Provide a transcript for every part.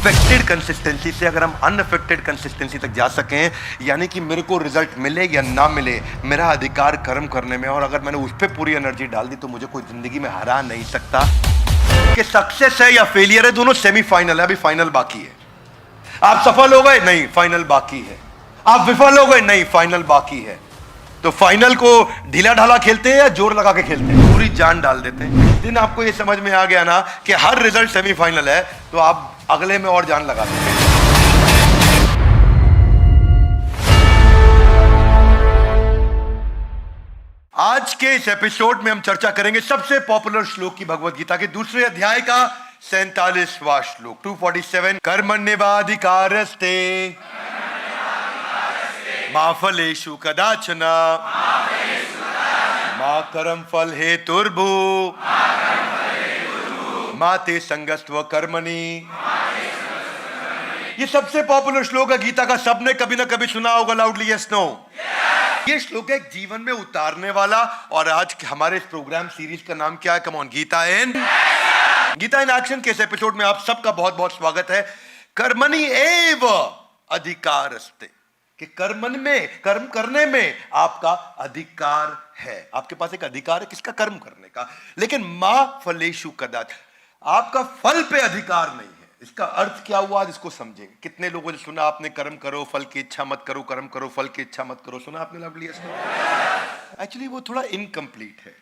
Affected consistency से अगर हम अनअफेक्टेड कंसिस्टेंसी तक जा सकें, यानी कि मेरे को रिजल्ट मिले या ना मिले, मेरा अधिकार कर्म करने में, और अगर मैंने उस पर पूरी एनर्जी डाल दी तो मुझे कोई जिंदगी में हरा नहीं सकता। कि सक्सेस है या फेलियर है, दोनों सेमीफाइनल है, अभी फाइनल बाकी है। आप सफल हो गए, नहीं, फाइनल बाकी है। आप विफल हो गए, नहीं, फाइनल बाकी है। तो फाइनल को ढीला ढाला खेलते हैं या जोर लगा के खेलते हैं? पूरी जान डाल देते हैं। जिस दिन आपको ये समझ में आ गया ना कि हर रिजल्ट सेमीफाइनल है, तो आप अगले में और जान लगा देते हैं। आज के इस एपिसोड में हम चर्चा करेंगे सबसे पॉपुलर श्लोक की, भगवत गीता के दूसरे अध्याय का 47वां श्लोक 247। कर्मण्येवाधिकारस्ते मा फलेषु कदाचन मा कर्म फल हेतुर्भु मा ते संगस्त्व कर्मणि। ये सबसे पॉपुलर श्लोक है गीता का, सबने कभी ना कभी सुना होगा। Loudly yes no. ये श्लोक है जीवन में उतारने वाला। और आज हमारे इस प्रोग्राम सीरीज का नाम क्या है? Come on, Gita in action के इस एपिसोड में आप सबका बहुत बहुत स्वागत है। कर्मणि एव अधिकारस्ते, कि कर्मन में, कर्म करने में आपका अधिकार है। आपके पास एक अधिकार है, किसका? कर्म करने का। लेकिन मा फलेषु कदाच, आपका फल पे अधिकार नहीं है। इसका अर्थ क्या हुआ, आज इसको समझेंगे। कितने लोगों ने सुना आपने, कर्म करो फल की इच्छा मत करो, कर्म करो फल की इच्छा मत करो? सुना आपने? लवली एक्चुअली वो थोड़ा इनकम्प्लीट है।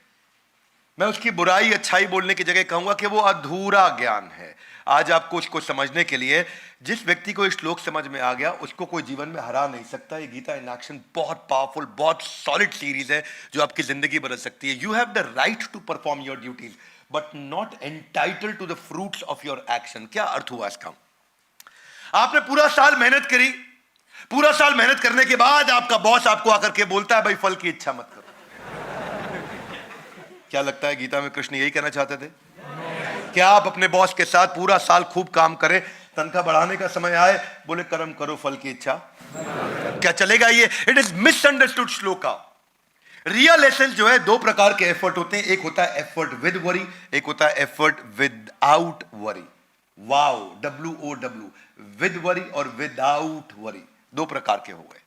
मैं उसकी बुराई अच्छाई बोलने की जगह कहूंगा कि वो अधूरा ज्ञान है। आज आपको उसको समझने के लिए, जिस व्यक्ति को इस श्लोक समझ में आ गया उसको कोई जीवन में हरा नहीं सकता। ये गीता इन एक्शन बहुत पावरफुल, बहुत सॉलिड सीरीज है जो आपकी जिंदगी बदल सकती है। You have the right to perform your duties but not entitled to the fruits of your action. क्या अर्थ हुआ इसका? आपने पूरा साल मेहनत करी, पूरा साल मेहनत करने के बाद आपका बॉस आपको आकर के बोलता है भाई फल की इच्छा मत करो। क्या लगता है गीता में कृष्ण यही कहना चाहते थे? क्या आप अपने बॉस के साथ पूरा साल खूब काम करें, तनख्वाह बढ़ाने का समय आए बोले कर्म करो फल की इच्छा? क्या चलेगा ये? It is misunderstood shloka. Real essence जो है, दो प्रकार के एफर्ट होते हैं। एक होता है एफर्ट विद वरी, एक होता है effort without worry. Wow, WOW, with worry और विदाउट वरी, दो प्रकार के हो गए।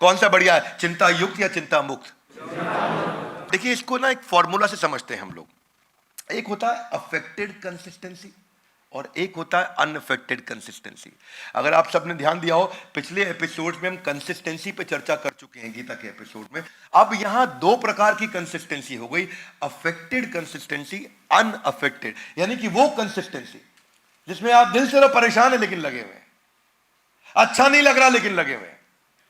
कौन सा बढ़िया है, चिंता युक्त या चिंता मुक्त? देखिए, इसको ना एक फॉर्मूला से समझते हैं हम लोग। एक होता है अफेक्टेड कंसिस्टेंसी और एक होता है अनअफेक्टेड कंसिस्टेंसी। अगर आप सबने ध्यान दिया हो, पिछले एपिसोड में हम कंसिस्टेंसी पे चर्चा कर चुके हैं गीता के एपिसोड में। अब यहां दो प्रकार की कंसिस्टेंसी हो गई, अफेक्टेड कंसिस्टेंसी, अनअफेक्टेड। यानी कि वो कंसिस्टेंसी जिसमें आप दिल से तो परेशान है लेकिन लगे हुए, अच्छा नहीं लग रहा लेकिन लगे हुए।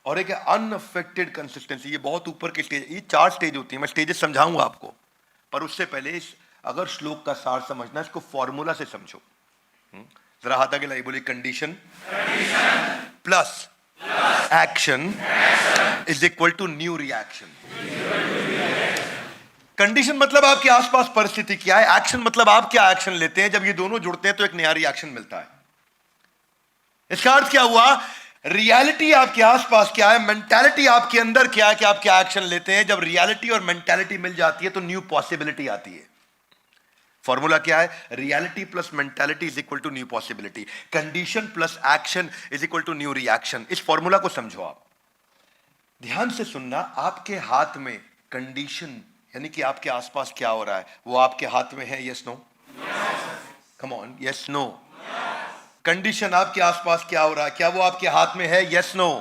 और एक अनअफेक्टेड कंसिस्टेंसी, ये बहुत ऊपर की स्टेज। ये 4 स्टेज होती है, मैं स्टेजेस समझाऊंगा आपको, पर उससे पहले अगर श्लोक का सार समझना, इसको फॉर्मूला से समझो। जरा हाथ आगे लाइए, बोलिए condition plus action is equal to new reaction. Condition मतलब आपके आसपास परिस्थिति क्या है, एक्शन मतलब आप क्या एक्शन लेते हैं। जब ये दोनों जुड़ते हैं तो एक नया रिएक्शन मिलता है। इसका अर्थ क्या हुआ? रियलिटी आपके आसपास क्या है, मेंटालिटी आपके अंदर क्या है कि आप क्या एक्शन लेते हैं। जब रियलिटी और मेंटालिटी मिल जाती है तो न्यू पॉसिबिलिटी आती है। फॉर्मूला क्या है? Reality plus mentality is equal to new possibility, condition plus action is equal to new reaction. इस फॉर्मूला को समझो आप, ध्यान से सुनना। आपके हाथ में कंडीशन, यानी कि आपके आसपास क्या हो रहा है, वो आपके हाथ में है? Yes no? Come on, yes no? Condition आपके आसपास क्या हो रहा है, क्या वो आपके हाथ में है? Yes no?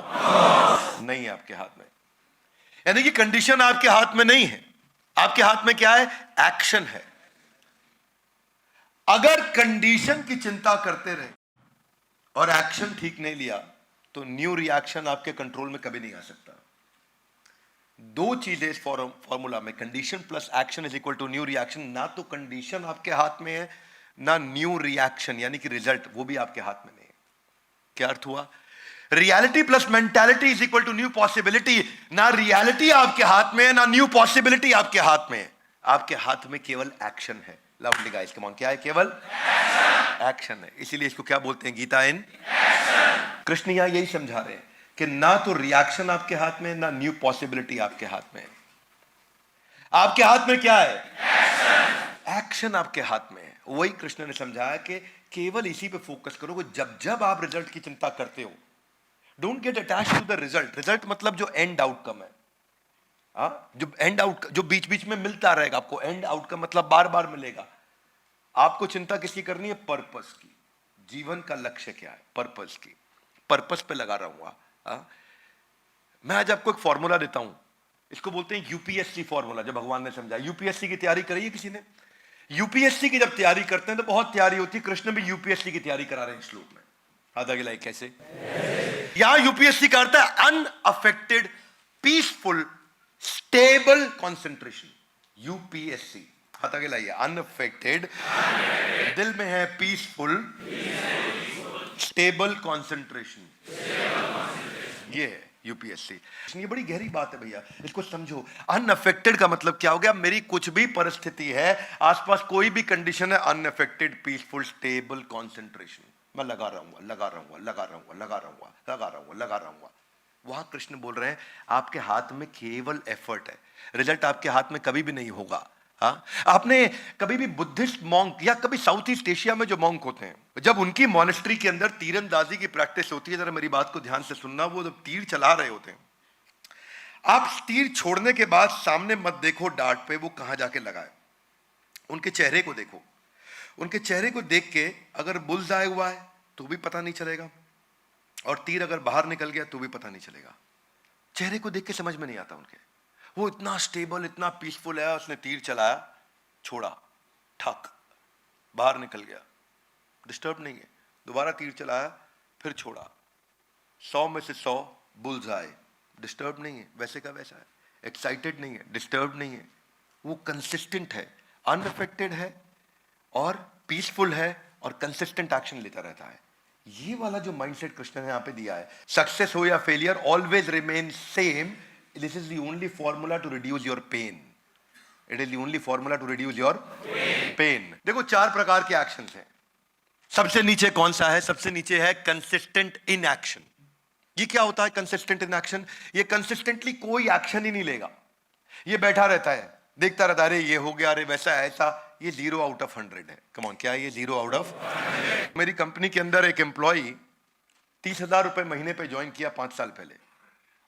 नहीं है आपके हाथ में। यानी कि कंडीशन आपके हाथ में नहीं है, आपके हाथ में क्या है? एक्शन है। अगर कंडीशन की चिंता करते रहे और एक्शन ठीक नहीं लिया तो न्यू रिएक्शन आपके कंट्रोल में कभी नहीं आ सकता। दो चीजें इस फॉर्मूला में, condition plus action is equal to new reaction. ना तो कंडीशन आपके हाथ में है, ना न्यू रिएक्शन यानी कि रिजल्ट, वो भी आपके हाथ में नहीं है। क्या अर्थ हुआ? Reality plus mentality is equal to new possibility. ना रियलिटी आपके हाथ में है, ना न्यू पॉसिबिलिटी आपके हाथ में है। आपके हाथ में केवल एक्शन है। लवली गाइस, कम ऑन, क्या है? केवल एक्शन है। इसीलिए इसको क्या बोलते हैं? Gita in action. कृष्ण यहां यही समझा रहे हैं कि ना तो रिएक्शन आपके हाथ में, ना न्यू पॉसिबिलिटी आपके हाथ में है। आपके हाथ में क्या है? एक्शन। एक्शन आपके हाथ में है। वही कृष्ण ने समझाया कि केवल इसी पे फोकस करो कि जब जब आप रिजल्ट की चिंता करते हो, don't get attach to the result. Result मतलब जो एंड आउटकम है, जो एंड आउट, जो बीच बीच में मिलता रहेगा आपको, एंड आउटकम मतलब बार बार मिलेगा। आपको चिंता किसकी करनी है? पर्पस की। जीवन का लक्ष्य क्या है? पर्पस की। पर्पस पे लगा रहूंगा। मैं आज आपको एक फॉर्मूला देता हूं, इसको बोलते हैं यूपीएससी फॉर्मूला, जो भगवान ने समझाया। यूपीएससी की तैयारी करी है किसी ने? यूपीएससी की जब तैयारी करते हैं तो बहुत तैयारी होती है। कृष्ण भी यूपीएससी की तैयारी करा रहे हैं श्लोक में। आधा गिलाई कैसे? यहां यूपीएससी का अर्थ है unaffected, peaceful, stable concentration. UPSC हाथा गिलाई है, अनअफेक्टेड, दिल में है पीसफुल, स्टेबल कॉन्सेंट्रेशन, ये है यूपीएससी। ये बड़ी गहरी बात है भैया, इसको समझो। अनअफेक्टेड का मतलब क्या हो गया? मेरी कुछ भी परिस्थिति है, आसपास कोई भी कंडीशन है, अनअफेक्टेड, पीसफुल, स्टेबल कॉन्सेंट्रेशन। मैं लगा रहूंगा, लगा रहूंगा, लगा रहूंगा, लगा रहूंगा, लगा रहूंगा, लगा रहूंगा। वहां कृष्ण बोल रहे हैं आपके हाथ में केवल एफर्ट है, रिजल्ट आपके हाथ में कभी भी नहीं होगा। हाँ, आपने कभी भी बुद्धिस्ट मॉन्क या कभी साउथ ईस्ट एशिया में जो मॉन्क होते हैं, जब उनकी मॉनेस्ट्री के अंदर तीरंदाजी की प्रैक्टिस होती है, जरा मेरी बात को ध्यान से सुनना, वो जब तीर चला रहे होते हैं, आप तीर छोड़ने के बाद सामने मत देखो डार्ट पे वो कहां जाके लगा है, उनके चेहरे को देखो। उनके चेहरे को देख के अगर बुल्स आए हुआ है तो भी पता नहीं चलेगा, और तीर अगर बाहर निकल गया तो भी पता नहीं चलेगा। चेहरे को देख के समझ में नहीं आता उनके। वो इतना स्टेबल, इतना पीसफुल है। उसने तीर चलाया, छोड़ा, ठक, बाहर निकल गया, डिस्टर्ब नहीं है। दोबारा तीर चलाया, फिर छोड़ा, 100 में से 100 बुल्स आए, डिस्टर्ब नहीं है, वैसे का वैसा है। एक्साइटेड नहीं है, डिस्टर्ब नहीं है। वो कंसिस्टेंट है, अनअफेक्टेड है, और पीसफुल है, और कंसिस्टेंट एक्शन लेता रहता है। ये वाला जो माइंडसेट कृष्ण ने यहां पे दिया है, सक्सेस हो या failure, always remain same. This is the only formula to reduce your pain. It is the only formula to reduce your pain. देखो 4 प्रकार के एक्शंस हैं। सबसे नीचे कौन सा है? सबसे नीचे है कंसिस्टेंट इन एक्शन। ये क्या होता है कंसिस्टेंट इन एक्शन? ये कंसिस्टेंटली कोई एक्शन ही नहीं लेगा, ये बैठा रहता है, देखता रहता है, अरे ये हो गया, अरे वैसा ऐसा। ये 0 आउट ऑफ 100 है। कम ऑन, क्या है ये? 0 आउट ऑफ 100। मेरी कंपनी के अंदर एक एम्प्लॉई 30,000 रुपए महीने पे ज्वाइन किया 5 साल पहले,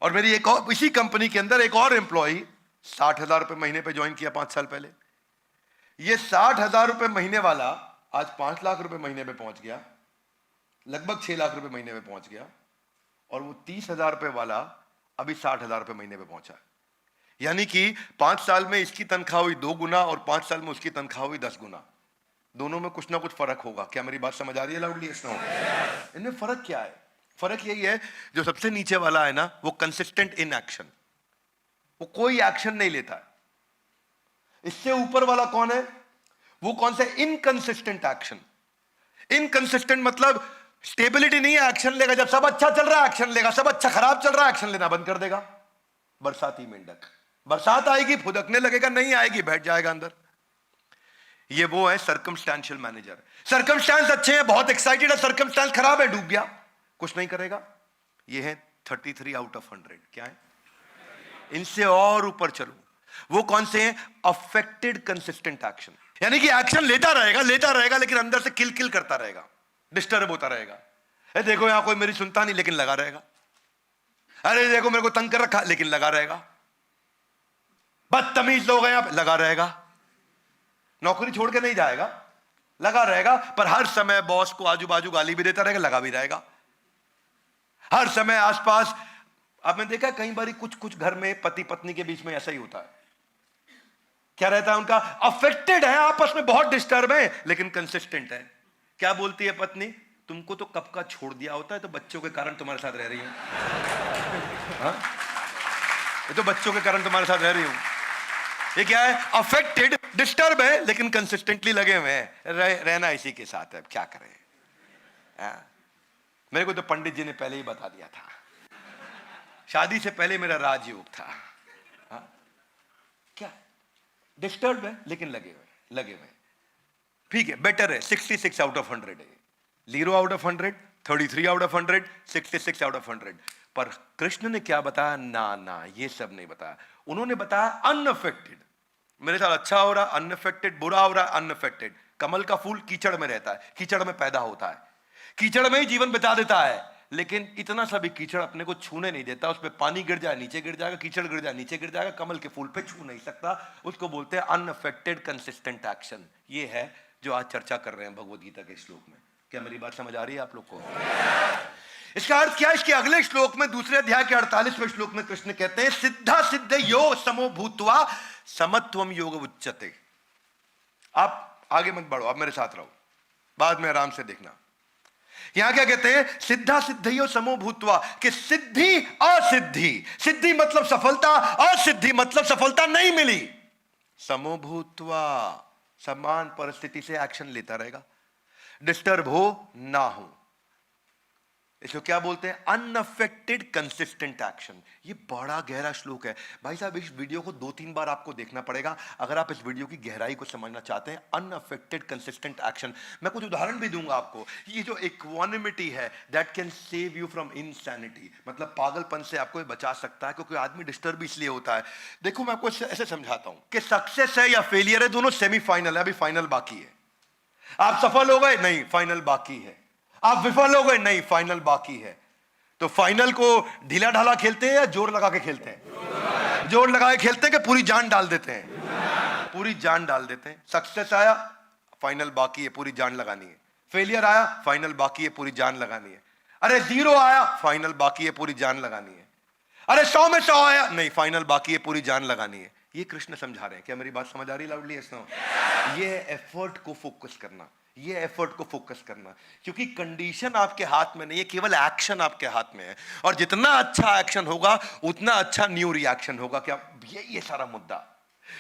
और मेरी एक और इसी कंपनी के अंदर एक और एम्प्लॉय 60,000 रुपए महीने पे ज्वाइन किया 5 साल पहले। ये 60,000 रुपए महीने वाला आज 5 लाख रुपए महीने पे पहुंच गया, लगभग 6 लाख रुपए महीने पे पहुंच गया, और वो 30,000 रुपए वाला अभी 60,000 रुपए महीने पे पहुंचा। यानी कि 5 साल में इसकी तनख्वाह हुई 2 गुना, और 5 साल में उसकी तनख्वाह हुई 10 गुना। दोनों में कुछ ना कुछ फर्क होगा। क्या मेरी बात समझ आ रही है लाउडली? इनमें फर्क क्या है? फर्क यही है, जो सबसे नीचे वाला है ना, वो कंसिस्टेंट इन एक्शन, वो कोई एक्शन नहीं लेता है। इससे ऊपर वाला कौन है? वो कौन सा? Inconsistent action. इनकंसिस्टेंट मतलब स्टेबिलिटी नहीं है, एक्शन लेगा। जब सब अच्छा चल रहा है एक्शन लेगा, सब अच्छा खराब चल रहा है एक्शन लेना बंद कर देगा। बरसाती मेंढक, बरसात आएगी फुदकने लगेगा, नहीं आएगी बैठ जाएगा अंदर। ये वो है सर्कमस्टेंशियल मैनेजर। सर्कमस्टेंस अच्छे हैं, बहुत एक्साइटेड है, सर्कमस्टेंस खराब है, डूब गया, कुछ नहीं करेगा। ये है 33 आउट ऑफ 100। क्या है? इनसे और ऊपर चलो, वो कौन से हैं? Affected consistent action. यानी कि एक्शन लेता रहेगा, लेकिन अंदर से किल किल करता रहेगा, डिस्टर्ब होता रहेगा। अरे देखो यहां कोई मेरी सुनता नहीं, लेकिन लगा रहेगा। अरे देखो मेरे को तंग कर रखा, लेकिन लगा रहेगा। बदतमीज लोग हैं, यहां लगा रहेगा। नौकरी छोड़ के नहीं जाएगा, लगा रहेगा। पर हर समय बॉस को आजू बाजू गाली भी देता रहेगा, लगा भी रहेगा। हर समय आसपास, आपने देखा कई बार कुछ घर में पति पत्नी के बीच में ऐसा ही होता है। क्या रहता है उनका? अफेक्टेड है, आपस में बहुत डिस्टर्ब है, लेकिन कंसिस्टेंट है। क्या बोलती है पत्नी? तुमको तो कब का छोड़ दिया होता है, तो बच्चों के कारण तुम्हारे साथ रह रही हूं। हाँ? ये तो बच्चों के कारण तुम्हारे साथ रह रही हूं। ये क्या है? अफेक्टेड, डिस्टर्ब है, लेकिन कंसिस्टेंटली लगे हुए हैं। रहना इसी के साथ है, क्या करें। हाँ? मेरे को तो पंडित जी ने पहले ही बता दिया था, शादी से पहले मेरा राजयोग था। हाँ? क्या? डिस्टर्ब है, लेकिन लगे हुए। ठीक है, बेटर है। 66 आउट ऑफ 100 है। 0 out of 100, 33 out of 100, 66 out of 100। पर कृष्ण ने क्या बताया? ना, ये सब नहीं बताया। उन्होंने बताया अनअफेक्टेड। मेरे साथ अच्छा हो रहा, अनअफेक्टेड, बुरा हो रहा, अनअफेक्टेड, कमल का फूल कीचड़ में रहता है, कीचड़ में पैदा होता है, कीचड़ में ही जीवन बिता देता है, लेकिन इतना सा भी कीचड़ अपने को छूने नहीं देता। उस पर पानी गिर जाए नीचे गिर जाएगा, कीचड़ गिर जाए नीचे गिर जाएगा, कमल के फूल पे छू नहीं सकता। उसको बोलते हैं अनअफेक्टेड कंसिस्टेंट एक्शन। ये है जो आज चर्चा कर रहे हैं भगवद गीता के श्लोक में। क्या मेरी बात समझ आ रही है आप लोग को? इसका अर्थ क्या है? इसके अगले श्लोक में, दूसरे अध्याय के 48वें श्लोक में कृष्ण कहते हैं सिद्धा सिद्ध यो समो भूत्वा समत्वम योग उच्यते। आप आगे मत बढ़ो, आप मेरे साथ रहो, बाद में आराम से देखना। यहां क्या कहते हैं? सिद्धा सिद्धियो समो भूत्वा, कि सिद्धि असिद्धि, सिद्धि मतलब सफलता, असिद्धि मतलब सफलता नहीं मिली, समो भूत्वा समान परिस्थिति से एक्शन लेता रहेगा, डिस्टर्ब हो ना हो। इसको क्या बोलते हैं? Unaffected consistent action. ये बड़ा गहरा श्लोक है भाई साहब। इस वीडियो को 2-3 बार आपको देखना पड़ेगा अगर आप इस वीडियो की गहराई को समझना चाहते हैं। Unaffected consistent action. मैं कुछ उदाहरण भी दूंगा आपको। ये जो इक्वानिमिटी है, that can save you from insanity, मतलब पागलपन से आपको बचा सकता है, क्योंकि आदमी डिस्टर्ब इसलिए होता है। देखो मैं आपको ऐसे समझाता हूं कि सक्सेस है या फेलियर है, दोनों सेमीफाइनल है, अभी फाइनल बाकी है। आप सफल हो गए? नहीं, फाइनल बाकी है। आप विफल हो गए? नहीं, फाइनल बाकी है। तो फाइनल को ढीला ढाला खेलते हैं या जोर लगा के खेलते हैं? जोर लगा के खेलते हैं कि पूरी जान डाल देते हैं? पूरी जान डाल देते हैं। सक्सेस आया, फाइनल बाकी है, पूरी जान लगानी है। फेलियर आया, फाइनल बाकी है, पूरी जान लगानी है। अरे 0 आया, फाइनल बाकी है, पूरी जान लगानी है। अरे 100 में 100 आया, नहीं, फाइनल बाकी है, पूरी जान लगानी है। ये कृष्ण समझा रहे हैं। क्या मेरी बात समझ आ रही लाउडली? ये एफर्ट को फोकस करना, ये एफर्ट को फोकस करना, क्योंकि कंडीशन आपके हाथ में नहीं है, केवल एक्शन आपके हाथ में है। और जितना अच्छा एक्शन होगा उतना अच्छा न्यू रिएक्शन होगा। क्या ये सारा मुद्दा?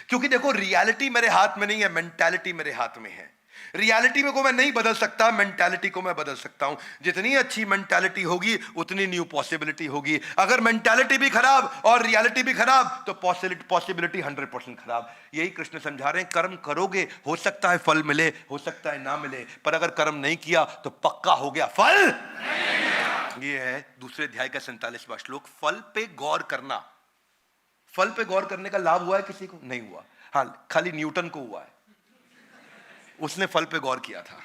क्योंकि देखो, रियलिटी मेरे हाथ में नहीं है, मेंटालिटी मेरे हाथ में है। रियलिटी में को मैं नहीं बदल सकता, मेंटालिटी को मैं बदल सकता हूं। जितनी अच्छी मेंटालिटी होगी उतनी न्यू पॉसिबिलिटी होगी। अगर मेंटालिटी भी खराब और रियलिटी भी खराब तो पॉसिबिलिटी 100% खराब। यही कृष्ण समझा रहे हैं। कर्म करोगे, हो सकता है फल मिले, हो सकता है ना मिले, पर अगर कर्म नहीं किया तो पक्का हो गया फल। ये है दूसरे अध्याय का 47वां श्लोक। फल पे गौर करना। फल पे गौर करने का लाभ हुआ है किसी को? नहीं हुआ। हाँ, खाली न्यूटन को हुआ है। उसने फल पे गौर किया था,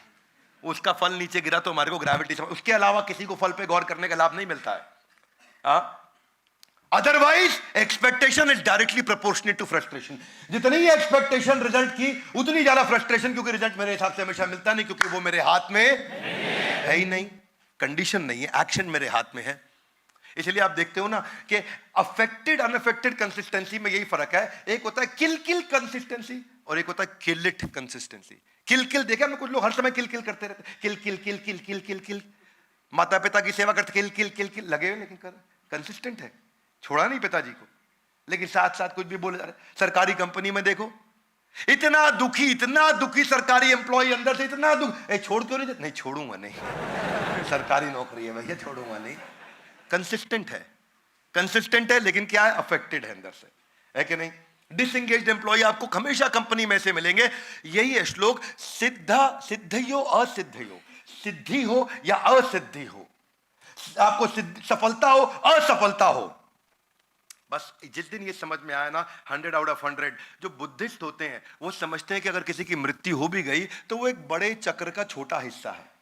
उसका फल नीचे गिरा तो हमारे को ग्रेविटी समझ। उसके अलावा किसी को फल पे गौर करने का लाभ नहीं मिलता है। Otherwise expectation is directly proportionate to frustration. जितनी ही एक्सपेक्टेशन रिजल्ट की, उतनी ज्यादा फ्रस्ट्रेशन, क्योंकि रिजल्ट मेरे हिसाब से हमेशा मिलता नहीं, क्योंकि वो मेरे हाथ में है ही नहीं। कंडीशन नहीं है, एक्शन मेरे हाथ में है। इसलिए आप देखते हो ना कि अफेक्टेड अनअफेक्टेड कंसिस्टेंसी में यही फर्क है। एक होता है किल किल कंसिस्टेंसी और एक होता है किल इट कंसिस्टेंसी। किल किल देखा हमने, कुछ लोग हर समय किल किल करते रहते, किल किल किल किल किल किल किल। माता पिता की सेवा करते, किल किल किल किल लगे हुए, लेकिन कर कंसिस्टेंट है, छोड़ा नहीं पिताजी को, लेकिन साथ साथ कुछ भी बोले जा रहे। सरकारी कंपनी में देखो, इतना दुखी सरकारी एम्प्लॉय अंदर से, इतना दुख, छोड़ क्यों नहीं? नहीं छोड़ूंगा, नहीं, सरकारी नौकरी है भैया, छोड़ूंगा नहीं। कंसिस्टेंट है, लेकिन क्या है? अफेक्टेड है अंदर से, है कि नहीं? डिसएंगेज्ड एम्प्लॉय आपको हमेशा कंपनी में से मिलेंगे। यही है श्लोक। सिद्धियो असिद्धियो, सिद्धि हो या असिद्धि हो, आपको सफलता हो असफलता हो, बस जिस दिन ये समझ में आया ना, 100 आउट ऑफ 100 जो बुद्धिस्ट होते हैं वो समझते हैं कि अगर किसी की मृत्यु हो भी गई तो वो एक बड़े चक्र का छोटा हिस्सा है।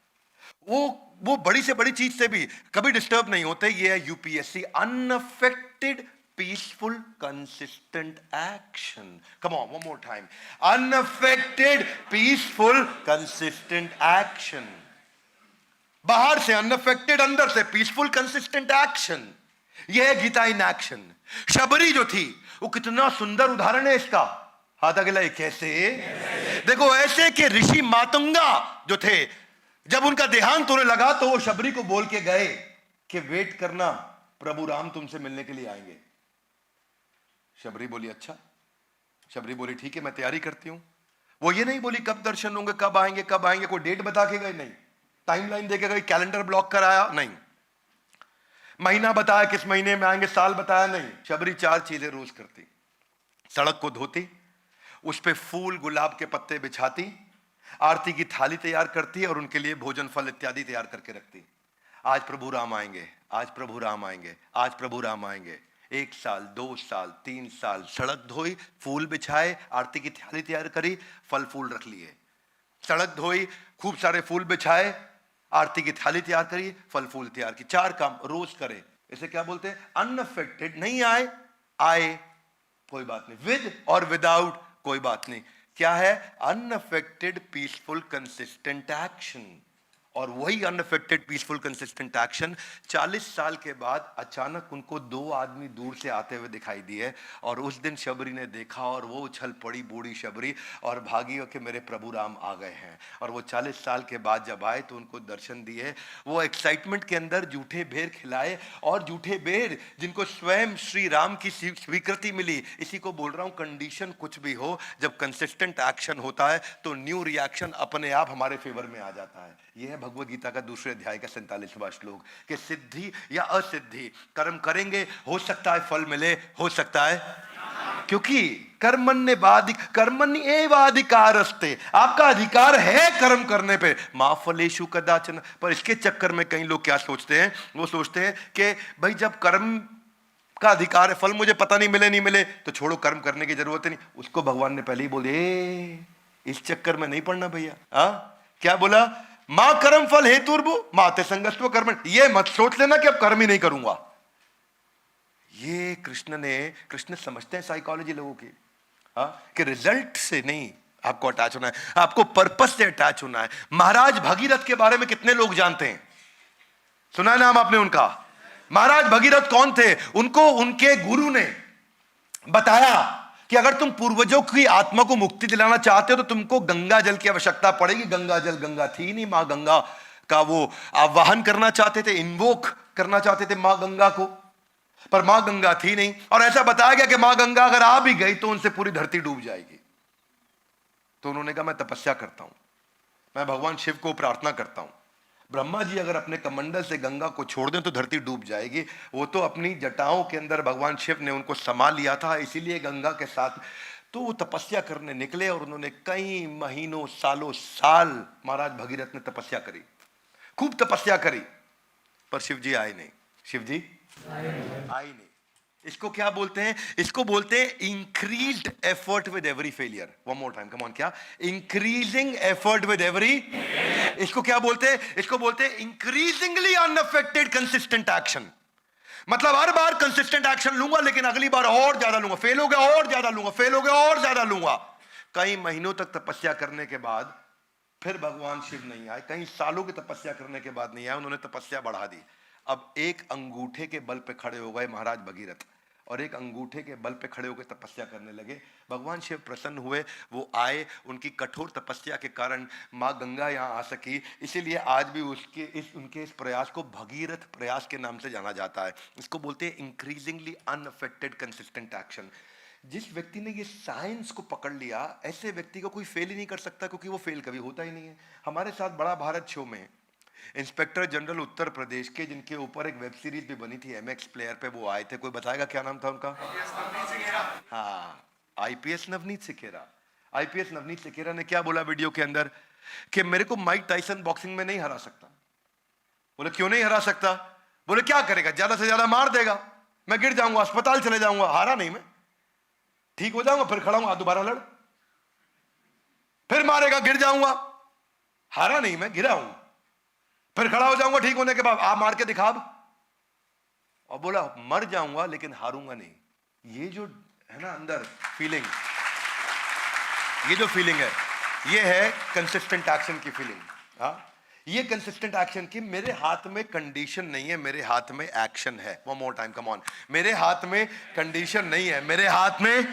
वो बड़ी से बड़ी चीज से भी कभी डिस्टर्ब नहीं होते। ये है UPSC, unaffected peaceful consistent action. Come on, one more time, unaffected peaceful consistent action. बाहर से अनअफेक्टेड, अंदर से पीसफुल कंसिस्टेंट एक्शन। यह है गीता इन एक्शन। शबरी जो थी वो कितना सुंदर उदाहरण है इसका। हाथ अगला, कैसे? देखो, ऐसे कि ऋषि मातंगा जो थे, जब उनका देहांत होने लगा तो वो शबरी को बोल के गए कि वेट करना, प्रभु राम तुमसे मिलने के लिए आएंगे। शबरी बोली अच्छा। शबरी बोली ठीक है, मैं तैयारी करती हूं। वो ये नहीं बोली कब दर्शन होंगे, कब आएंगे, कोई डेट बता के गए नहीं, टाइमलाइन दे के गए, कैलेंडर ब्लॉक कराया नहीं, महीना बताया किस महीने में आएंगे, साल बताया नहीं। शबरी 4 चीजें रोज करती। सड़क को धोती, उस पे फूल गुलाब के पत्ते बिछाती, आरती की थाली तैयार करती और उनके लिए भोजन फल इत्यादि तैयार करके रखती। आज प्रभु राम आएंगे, आज प्रभु राम आएंगे, आज प्रभु राम आएंगे। 1 साल, 2 साल, 3 साल सड़क धोई, फूल बिछाए, आरती की थाली तैयार करी, फल फूल रख लिए। सड़क धोई, खूब सारे फूल बिछाए, आरती की थाली तैयार करी, फल फूल तैयार की, 4 काम रोज करे। इसे क्या बोलते हैं? अनअफेक्टेड। नहीं आए, आए कोई बात नहीं, विद और विदाउट कोई बात नहीं। क्या है? Unaffected peaceful consistent action. और वही अनअफेक्टेड पीसफुल कंसिस्टेंट एक्शन 40 साल के बाद अचानक उनको 2 आदमी दूर से आते हुए दिखाई दिए, और उस दिन शबरी ने देखा और वो उछल पड़ी, बूढ़ी शबरी, और भागी कि मेरे प्रभु राम आ गए हैं। और वो 40 साल के बाद जब आए तो उनको दर्शन दिए। वो एक्साइटमेंट के अंदर जूठे बेर खिलाए, और जूठे बेर जिनको स्वयं श्री राम की स्वीकृति मिली। इसी को बोल रहा हूं, कंडीशन कुछ भी हो, जब कंसिस्टेंट एक्शन होता है तो न्यू रिएक्शन अपने आप हमारे फेवर में आ जाता है। यह है भगवद गीता का दूसरे अध्याय का 47वां श्लोक, कि सिद्धि या असिद्धि, कर्म करेंगे, हो सकता है फल मिले, हो सकता है, क्योंकि कर्मण्येवाधिकारस्ते, आपका अधिकार है कर्म करने पे, मा फलेषु कदाचन। पर इसके चक्कर में कई लोग क्या सोचते हैं? वो सोचते हैं कि भाई जब कर्म का अधिकार है, फल मुझे पता नहीं मिले नहीं मिले तो छोड़ो, कर्म करने की जरूरत नहीं। उसको भगवान ने पहले ही बोले, इस चक्कर में नहीं पड़ना भैया। क्या बोला? मां कर्म फल हेतुर्भु माते संगस्त्व कर्म। ये मत सोच लेना कि अब कर्म ही नहीं करूंगा। ये कृष्ण समझते हैं साइकोलॉजी लोगों की, कि रिजल्ट से नहीं आपको अटैच होना है, आपको पर्पस से अटैच होना है। महाराज भगीरथ के बारे में कितने लोग जानते हैं? सुना है नाम आपने उनका? महाराज भगीरथ कौन थे? उनको उनके गुरु ने बताया कि अगर तुम पूर्वजों की आत्मा को मुक्ति दिलाना चाहते हो तो तुमको गंगा जल की आवश्यकता पड़ेगी। गंगा थी नहीं, मां गंगा का वो आवाहन करना चाहते थे, इन्वोक करना चाहते थे मां गंगा को, पर मां गंगा थी नहीं। और ऐसा बताया गया कि मां गंगा अगर आ भी गई तो उनसे पूरी धरती डूब जाएगी। तो उन्होंने कहा मैं तपस्या करता हूं, मैं भगवान शिव को प्रार्थना करता हूं, ब्रह्मा जी अगर अपने कमंडल से गंगा को छोड़ दें तो धरती डूब जाएगी। वो तो अपनी जटाओं के अंदर भगवान शिव ने उनको समा लिया था, इसीलिए गंगा के साथ। तो वो तपस्या करने निकले और उन्होंने कई महीनों सालों साल महाराज भगीरथ ने तपस्या करी, खूब तपस्या करी, पर शिव जी आए नहीं। शिव जी आए नहीं। इसको क्या बोलते हैं? इसको बोलते हैं increased effort with every failure. One more time, come on. क्या? Increasing effort with every. इसको क्या बोलते हैं? इसको बोलते हैं इंक्रीजिंगली अनअफेक्टेड कंसिस्टेंट एक्शन। मतलब हर बार कंसिस्टेंट एक्शन लूंगा, लेकिन अगली बार और ज्यादा लूंगा, फेल हो गया और ज्यादा लूंगा, फेल हो गया और ज्यादा लूंगा। कई महीनों तक तपस्या करने के बाद फिर भगवान शिव नहीं आए, कई सालों की तपस्या करने के बाद नहीं आए, उन्होंने तपस्या बढ़ा दी। अब एक अंगूठे के बल पे खड़े हो गए महाराज भगीरथ, और एक अंगूठे के बल पे खड़े होकर तपस्या करने लगे। भगवान शिव प्रसन्न हुए, वो आए, उनकी कठोर तपस्या के कारण माँ गंगा यहाँ आ सकी। इसीलिए आज भी उनके इस प्रयास को भगीरथ प्रयास के नाम से जाना जाता है। इसको बोलते हैं इंक्रीजिंगली अनअफेक्टेड कंसिस्टेंट एक्शन। जिस व्यक्ति ने ये साइंस को पकड़ लिया, ऐसे व्यक्ति को कोई फेल ही नहीं कर सकता, क्योंकि वो फेल कभी होता ही नहीं है। हमारे साथ बड़ा भारत शो में इंस्पेक्टर जनरल उत्तर प्रदेश के, जिनके ऊपर एक वेब सीरीज भी बनी थी एमएक्स प्लेयर पे, वो आए थे। कोई बताएगा क्या नाम था उनका? हाँ, आईपीएस नवनीत सिखेरा। आईपीएस नवनीत सिखेरा ने क्या बोला वीडियो के अंदर? कि मेरे को माइक टाइसन बॉक्सिंग में नहीं हरा सकता। बोले क्यों नहीं हरा सकता? बोले क्या करेगा, ज्यादा से ज्यादा मार देगा, मैं गिर जाऊंगा, अस्पताल चले जाऊंगा। हारा नहीं मैं, ठीक हो जाऊंगा, फिर खड़ा हूं, दोबारा लड़, फिर मारेगा, गिर जाऊंगा। हारा नहीं मैं, गिरा हूं, फिर खड़ा हो जाऊंगा ठीक होने के बाद, आप मार के दिखा। और बोला मर जाऊंगा लेकिन हारूंगा नहीं। ये जो है ना अंदर फीलिंग, ये जो फीलिंग है, ये है कंसिस्टेंट एक्शन की फीलिंग। ये कंसिस्टेंट एक्शन की, मेरे हाथ में कंडीशन नहीं है, मेरे हाथ में एक्शन है। One more time, come on. मेरे हाथ में कंडीशन नहीं है, मेरे हाथ में।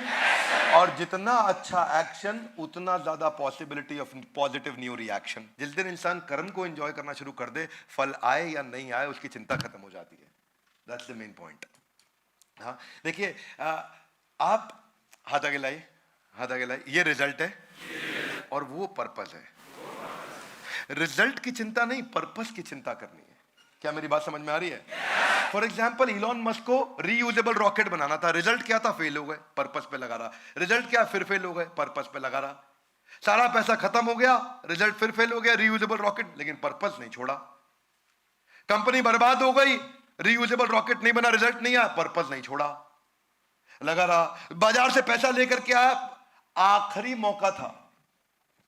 और जितना अच्छा एक्शन उतना ज्यादा possibility of positive new reaction. जिस दिन इंसान कर्म को एंजॉय करना शुरू कर दे, फल आए या नहीं आए उसकी चिंता खत्म हो जाती है। That's the main point. हाँ देखिए, आप हाथ आगे लाइए, हाथ आगे लाइए। ये रिजल्ट है और वो पर्पस है। रिजल्ट की चिंता नहीं, पर्पस की चिंता करनी है। क्या मेरी बात समझ में आ रही है? फॉर एग्जाम्पल, इलॉन मस्क को रीयूजेबल रॉकेट बनाना था, रिजल्ट क्या था? फेल हो गए, पर्पस पे लगा रहा। रिजल्ट क्या? फिर फेल हो गए, पर्पस पे लगा रहा। सारा पैसा खत्म हो गया, रिजल्ट फिर फेल हो गया, रीयूजेबल रॉकेट, लेकिन पर्पस नहीं छोड़ा। कंपनी बर्बाद हो गई, रीयूजेबल रॉकेट नहीं बना, रिजल्ट नहीं आया, पर्पस नहीं छोड़ा, लगा रहा। बाजार से पैसा लेकर के आया, आखिरी मौका था,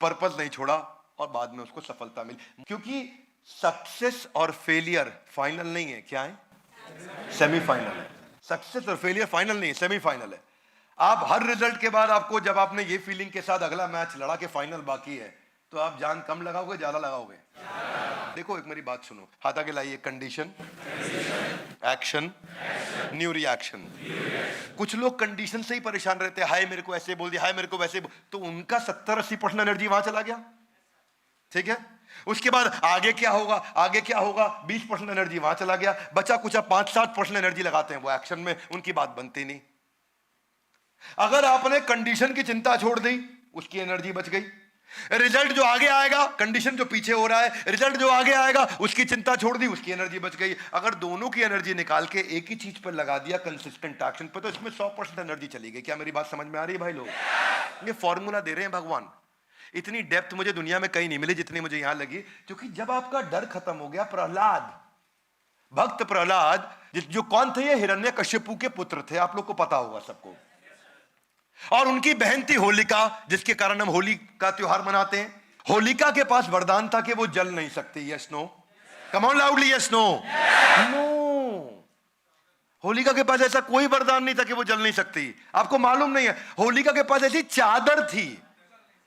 पर्पस नहीं छोड़ा, और बाद में उसको सफलता मिली। क्योंकि सक्सेस और फेलियर फाइनल नहीं है, क्या है? सेमीफाइनल है। सक्सेस और फेलियर फाइनल नहीं है, सेमीफाइनल है। आप हर रिजल्ट के बाद आपको, जब आपने ये फीलिंग के साथ अगला मैच लड़ा के फाइनल बाकी है, तो आप जान कम लगाओगे ज्यादा लगाओगे? देखो एक मेरी बात सुनो, हाथ आगे लाइए। Condition, action, new reaction. कुछ लोग कंडीशन से ही परेशान रहते हैं, हाय मेरे को ऐसे बोल दिया, हाय मेरे को वैसे तो उनका 70-80% एनर्जी वहां चला गया। ठीक है, उसके बाद आगे क्या होगा, आगे क्या होगा, 20% एनर्जी वहां चला गया। बचा कुछ 5-7% एनर्जी लगाते हैं वो एक्शन में, उनकी बात बनती नहीं। अगर आपने कंडीशन की चिंता छोड़ दी, उसकी एनर्जी बच गई। रिजल्ट जो आगे आएगा, कंडीशन जो पीछे हो रहा है, रिजल्ट जो आगे आएगा उसकी चिंता छोड़ दी, उसकी एनर्जी बच गई। अगर दोनों की एनर्जी निकाल के एक ही चीज पर लगा दिया, कंसिस्टेंट एक्शन पर, तो इसमें 100% एनर्जी चली गई। क्या मेरी बात समझ में आ रही है भाई लोग? ये फॉर्मूला दे रहे हैं भगवान। इतनी डेप्थ मुझे दुनिया में कहीं नहीं मिली जितनी मुझे यहां लगी। क्योंकि जब आपका डर खत्म हो गया, प्रहलाद, भक्त प्रहलाद, जो कौन थे? ये हिरण्यकश्यपु के पुत्र थे, आप लोग को पता होगा सबको। और उनकी बहन थी होलिका, जिसके कारण हम होली का त्योहार मनाते हैं। होलिका के पास वरदान था कि वो जल नहीं सकती। Yes no? Come on loudly, yes no? No, Holika के पास ऐसा कोई वरदान नहीं था कि वो जल नहीं सकती। आपको मालूम नहीं है, होलिका के पास ऐसी चादर थी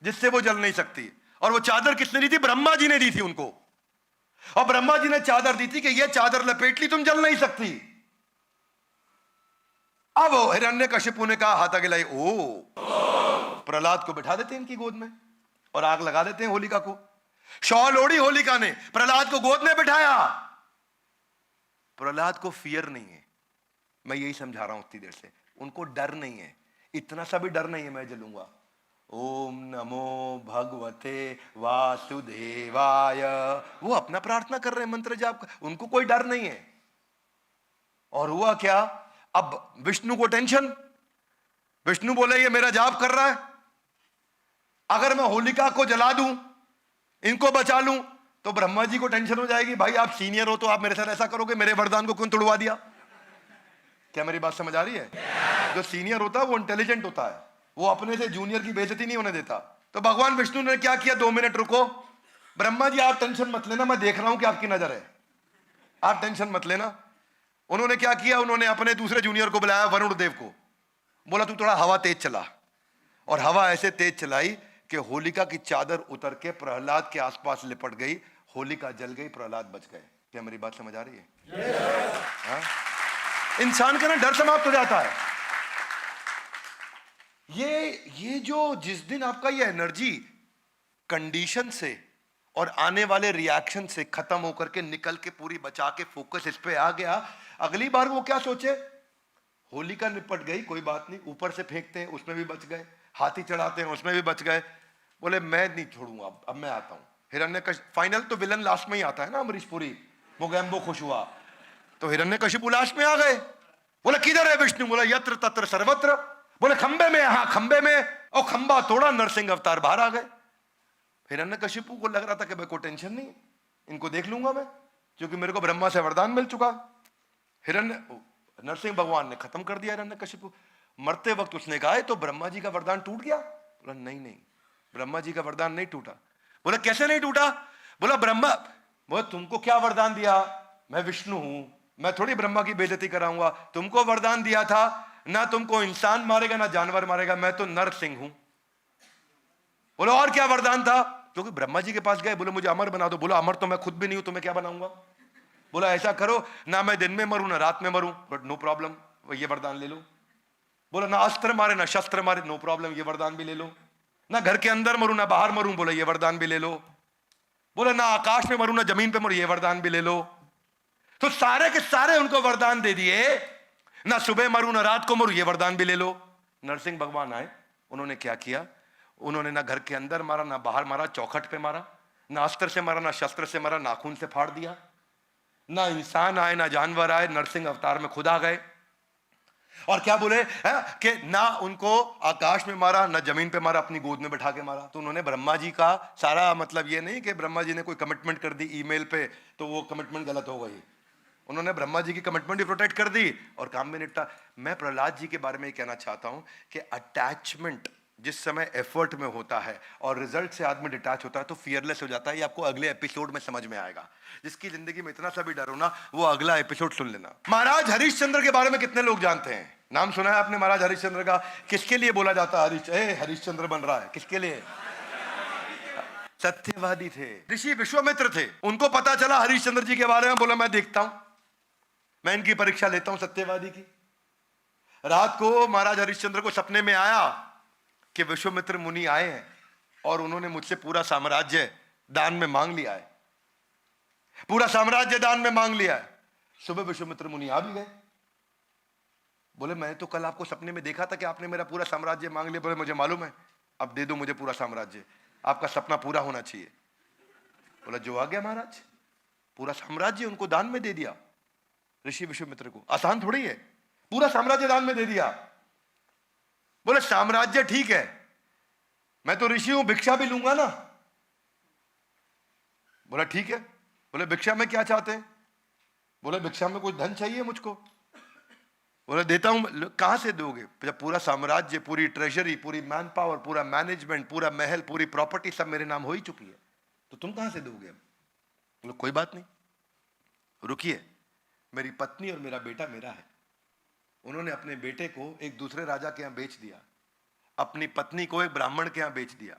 जिससे वो जल नहीं सकती। और वो चादर किसने दी थी? ब्रह्मा जी ने दी थी उनको। और ब्रह्मा जी ने चादर दी थी कि ये चादर लपेट ली, तुम जल नहीं सकती। अब हिरण्यकशिपु ने कहा, हाथ आगे लाई, ओ प्रहलाद को बिठा देते हैं इनकी गोद में और आग लगा देते हैं होलिका को। शॉल ओढ़ी होलिका ने, प्रहलाद को गोद में बिठाया। प्रहलाद को फियर नहीं है, मैं यही समझा रहा हूं इतनी देर से। उनको डर नहीं है, इतना सा भी डर नहीं है मैं जलूंगा। ओम नमो भगवते वासुदेवाय, वो अपना प्रार्थना कर रहे हैं, मंत्र जाप, उनको कोई डर नहीं है। और हुआ क्या? अब विष्णु को टेंशन। विष्णु बोले ये मेरा जाप कर रहा है, अगर मैं होलिका को जला दूं, इनको बचा लूं, तो ब्रह्मा जी को टेंशन हो जाएगी, भाई आप सीनियर हो तो आप मेरे साथ ऐसा करोगे, मेरे वरदान को क्यों तोड़वा दिया? क्या मेरी बात समझ आ रही है? जो सीनियर होता है वो इंटेलिजेंट होता है, वो अपने से जूनियर की बेइज्जती नहीं होने देता। तो भगवान विष्णु ने क्या किया? 2 मिनट रुको, ब्रह्मा जी आप टेंशन मत लेना, मैं देख रहा हूं कि आपकी नजर है, आप टेंशन मत लेना। उन्होंने क्या किया? उन्होंने अपने दूसरे जूनियर को बुलाया, वरुण देव को। बोला तू थोड़ा हवा तेज चला, और हवा ऐसे तेज चलाई कि होलिका की चादर उतर के प्रहलाद के आसपास लिपट गई। होलिका जल गई, प्रहलाद बच गए। क्या मेरी बात समझ आ रही है? इंसान का ना डर समाप्त हो जाता है। ये जो जिस दिन आपका ये एनर्जी कंडीशन से और आने वाले रिएक्शन से खत्म होकर के निकल के पूरी बचा के फोकस इस पे आ गया, अगली बार वो क्या सोचे? होलिका निपट गई, कोई बात नहीं, ऊपर से फेंकते हैं उसमें भी बच गए, हाथी चढ़ाते हैं उसमें भी बच गए। बोले मैं नहीं छोड़ूंगा, अब मैं आता हूं। हिरण्यकशिपु, फाइनल तो विलन लास्ट में ही आता है ना, अमरीश पुरी, मोगैम्बो खुश हुआ, तो हिरण्यकशिपु लास्ट में आ गए। बोले किधर है विष्णु? बोला यत्र तत्र सर्वत्र। बोले खंबे में, हाँ खंबे में, और खंबा तोड़ा, नरसिंह अवतार बाहर आ गए। हिरण्यकशिपु को लग रहा था कि भाई कोई टेंशन नहीं, इनको देख लूंगा मैं, क्योंकि मेरे को ब्रह्मा से वरदान मिल चुका। नरसिंह भगवान ने खत्म कर दिया हिरण्यकशिपु। मरते वक्त उसने कहा तो ब्रह्मा जी का वरदान टूट गया? बोला नहीं नहीं, ब्रह्मा जी का वरदान नहीं टूटा। बोला कैसे नहीं टूटा? बोला ब्रह्मा, बोला तुमको क्या वरदान दिया? मैं विष्णु हूं, मैं थोड़ी ब्रह्मा की बेइज्जती कराऊंगा। तुमको वरदान दिया था ना तुमको इंसान मारेगा ना जानवर मारेगा, मैं तो नरसिंह हूं। बोलो और क्या वरदान था? क्योंकि ब्रह्मा जी के पास गए, बोले मुझे अमर बना दो। बोला अमर तो मैं खुद भी नहीं हूं, तो मैं क्या बनाऊंगा? बोला ऐसा करो ना मैं दिन में मरूं ना रात में मरूं, बट नो प्रॉब्लम, ये वरदान ले लो। बोला ना अस्त्र मारे ना शस्त्र मारे, नो प्रॉब्लम, ये वरदान भी ले लो। ना घर के अंदर मरूं ना बाहर मरूं, बोला ये वरदान भी ले लो। बोला ना आकाश में मरूं ना जमीन पे मरूं, ये वरदान भी ले लो। तो सारे के सारे उनको वरदान दे दिए, ना सुबह मरूं ना रात को मरूं, ये वरदान भी ले लो। नरसिंह भगवान आए, उन्होंने क्या किया? उन्होंने ना घर के अंदर मारा ना बाहर मारा, चौखट पे मारा, ना अस्त्र से मारा ना शस्त्र से मारा, नाखून से फाड़ दिया। ना इंसान आए ना जानवर आए, नरसिंह अवतार में खुद आ गए। और क्या बोले कि ना उनको आकाश में मारा ना जमीन पे मारा, अपनी गोद में बैठा के मारा। तो उन्होंने ब्रह्मा जी का सारा, मतलब ये नहीं कि ब्रह्मा जी ने कोई कमिटमेंट कर दी ईमेल पे तो वो कमिटमेंट गलत हो गई, उन्होंने ब्रह्मा जी की कमिटमेंट भी प्रोटेक्ट कर दी और काम भी निपटा। मैं प्रहलाद जी के बारे में कहना चाहता हूं कि अटैचमेंट जिस समय एफर्ट में होता है और रिजल्ट से आदमी डिटैच होता है तो फियरलेस हो जाता है। ये आपको अगले एपिसोड में समझ में आएगा। जिसकी जिंदगी में इतना सा भी डर हो ना, वो अगला एपिसोड सुन लेना। महाराज हरिश्चंद्र के बारे में कितने लोग जानते हैं? नाम सुना है आपने महाराज हरिश्चंद्र का? किसके लिए बोला जाता है हरिश्चंद्र बन रहा है? किसके लिए? सत्यवादी थे, ऋषि विश्वामित्र थे। उनको पता चला हरिश्चंद्र जी के बारे में, बोला मैं देखता हूं, मैं इनकी परीक्षा लेता हूं सत्यवादी की। रात को महाराज हरिश्चंद्र को सपने में आया कि विश्वामित्र मुनि आए हैं और उन्होंने मुझसे पूरा साम्राज्य दान में मांग लिया है, पूरा साम्राज्य दान में मांग लिया है। सुबह विश्वामित्र मुनि आ भी गए। बोले मैं तो कल आपको सपने में देखा था कि आपने मेरा पूरा साम्राज्य मांग लिया। बोले मुझे मालूम है, अब दे दो मुझे पूरा साम्राज्य, आपका सपना पूरा होना चाहिए। बोला जो आ गया महाराज, पूरा साम्राज्य उनको दान में दे दिया ऋषि विश्वामित्र को। आसान थोड़ी है, पूरा साम्राज्य दान में दे दिया। बोले साम्राज्य ठीक है, मैं तो ऋषि हूं, भिक्षा भी लूंगा ना। बोला ठीक है। बोले भिक्षा में क्या चाहते हैं? बोले भिक्षा में कुछ धन चाहिए मुझको। बोले देता हूं। कहां से दोगे? जब पूरा साम्राज्य, पूरी ट्रेजरी, पूरी मैन पावर, पूरा मैनेजमेंट, पूरा महल, पूरी प्रॉपर्टी सब मेरे नाम हो ही चुकी है, तो तुम कहां से दोगे? बोले कोई बात नहीं, रुकिए, मेरी पत्नी और मेरा बेटा मेरा है। उन्होंने अपने बेटे को एक दूसरे राजा के यहां बेच दिया, अपनी पत्नी को एक ब्राह्मण के यहां बेच दिया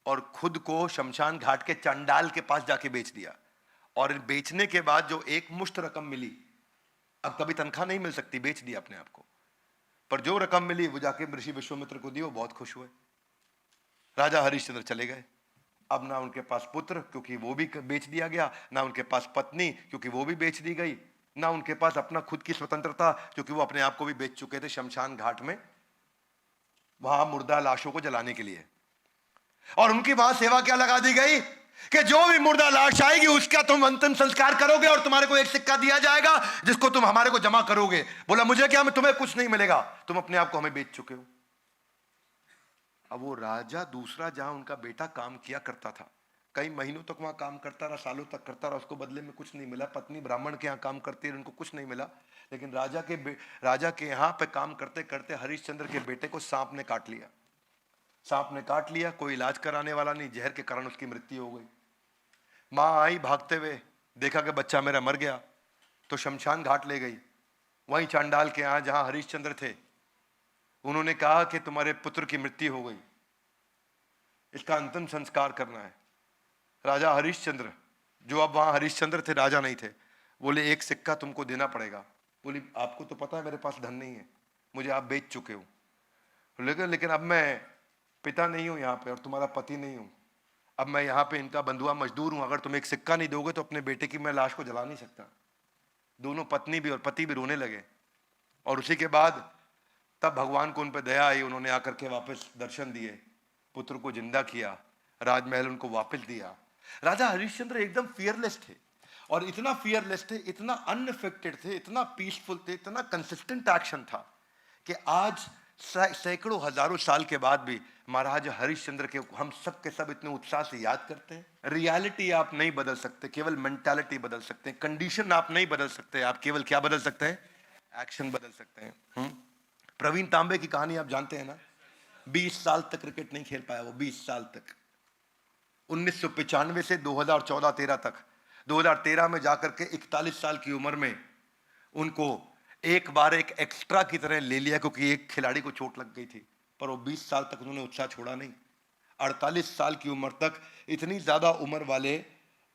और खुद को शमशान घाट के चंडाल के पास जाके बेच दिया। और बेचने के बाद जो एक मुश्त रकम मिली, अब कभी तनख्वाह नहीं मिल सकती, बेच दिया अपने आप को, पर जो रकम मिली वो जाके ऋषि विश्वामित्र को दी। वो बहुत खुश हुए। राजा हरिश्चंद्र चले गए। अब ना उनके पास पुत्र क्योंकि वो भी बेच दिया गया, ना उनके पास पत्नी क्योंकि वो भी बेच दी गई, ना उनके पास अपना खुद की स्वतंत्रता क्योंकि वो अपने आप को भी बेच चुके थे शमशान घाट में, वहां मुर्दा लाशों को जलाने के लिए। और उनकी वहां सेवा क्या लगा दी गई कि जो भी मुर्दा लाश आएगी उसका तुम अंतिम संस्कार करोगे और तुम्हारे को एक सिक्का दिया जाएगा जिसको तुम हमारे को जमा करोगे। बोला मुझे क्या, तुम्हें कुछ नहीं मिलेगा, तुम अपने आप को हमें बेच चुके हो। अब वो राजा दूसरा जहां उनका बेटा काम किया करता था, कई महीनों तक वहां काम करता रहा, सालों तक करता रहा, उसको बदले में कुछ नहीं मिला। पत्नी ब्राह्मण के यहाँ काम करती रही, उनको कुछ नहीं मिला। लेकिन राजा के यहाँ पे काम करते करते हरिश्चंद्र के बेटे को सांप ने काट लिया। सांप ने काट लिया, कोई इलाज कराने वाला नहीं, जहर के कारण उसकी मृत्यु हो गई। माँ आई भागते हुए, देखा कि बच्चा मेरा मर गया, तो शमशान घाट ले गई। वहीं चांडाल के यहाँ जहां हरिश्चंद्र थे, उन्होंने कहा कि तुम्हारे पुत्र की मृत्यु हो गई, इसका अंतिम संस्कार करना है। राजा हरिश्चंद्र, जो अब वहां हरिश्चंद्र थे, राजा नहीं थे, बोले एक सिक्का तुमको देना पड़ेगा। बोली आपको तो पता है मेरे पास धन नहीं है, मुझे आप बेच चुके हो, लेकिन अब मैं पिता नहीं हूं यहाँ पे और तुम्हारा पति नहीं हूं, अब मैं यहाँ पे इनका बंधुआ मजदूर हूं, अगर तुम एक सिक्का नहीं दोगे तो अपने बेटे की मैं लाश को जला नहीं सकता। दोनों पत्नी भी और पति भी रोने लगे। और उसी के बाद तब भगवान को उन पर दया आई, उन्होंने आकर के वापस दर्शन दिए, पुत्र को जिंदा किया, राजमहल उनको वापस दिया। राजा हरिश्चंद्र एकदम फियरलेस थे, और इतना फियरलेस थे, इतना अनअफेक्टेड थे, इतना पीसफुल थे, इतना कंसिस्टेंट एक्शन था कि आज सैकड़ों हजारों साल के बाद भी महाराज हरिश्चंद्र के हम सब के सब इतने उत्साह से याद करते हैं। रियलिटी आप नहीं बदल सकते, केवल मेंटालिटी बदल सकते हैं। कंडीशन आप नहीं बदल सकते, आप केवल क्या बदल सकते हैं? एक्शन बदल सकते हैं। प्रवीण तांबे की कहानी आप जानते हैं ना? 20 साल तक क्रिकेट नहीं खेल पाया वो, 20 साल तक, 1995 से 2014-13 तक। 2013 में जाकर के 41 साल की उम्र में उनको एक बार एक एक्स्ट्रा की तरह ले लिया क्योंकि एक खिलाड़ी को चोट लग गई थी, पर वो 20 साल तक उन्होंने उत्साह छोड़ा नहीं। 48 साल की उम्र तक इतनी ज्यादा उम्र वाले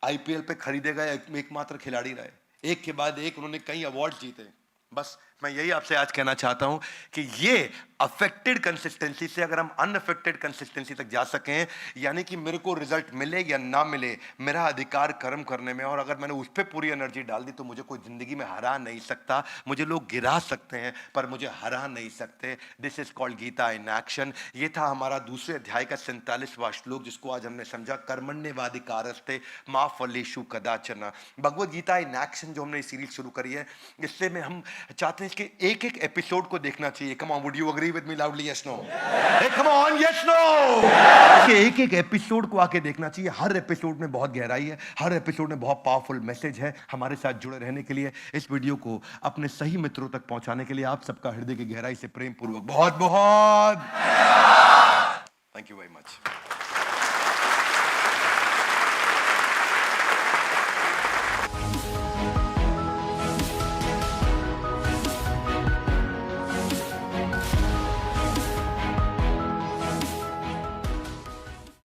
आईपीएल पे खरीदे गए एकमात्र खिलाड़ी रहे। एक के बाद एक उन्होंने कई अवार्ड जीते। बस मैं यही आपसे आज कहना चाहता हूं कि ये अफेक्टेड कंसिस्टेंसी से अगर हम अनअफेक्टेड कंसिस्टेंसी तक जा सकें, यानी कि मेरे को रिजल्ट मिले या ना मिले, मेरा अधिकार कर्म करने में, और अगर मैंने उस पर पूरी एनर्जी डाल दी तो मुझे कोई जिंदगी में हरा नहीं सकता। मुझे लोग गिरा सकते हैं पर मुझे हरा नहीं सकते। This is called Gita in action. ये था हमारा दूसरे अध्याय का 47वां श्लोक, जिसको आज हमने समझा, कर्मण्येवाधिकारस्ते मा फलेषु कदाचन। भगवद गीता इन एक्शन जो हमने सीरीज शुरू करी है, इससे में हम चाहते हैं कि एक एक एपिसोड को देखना चाहिए। Come on, would you agree with me loudly? Yes no? Come on, yes no? एक एक एपिसोड को आके देखना चाहिए। हर एपिसोड में बहुत गहराई है, हर एपिसोड में बहुत पावरफुल मैसेज है। हमारे साथ जुड़े रहने के लिए, इस वीडियो को अपने सही मित्रों तक पहुंचाने के लिए आप सबका हृदय की गहराई से प्रेम पूर्वक बहुत बहुत थैंक यू वेरी मच।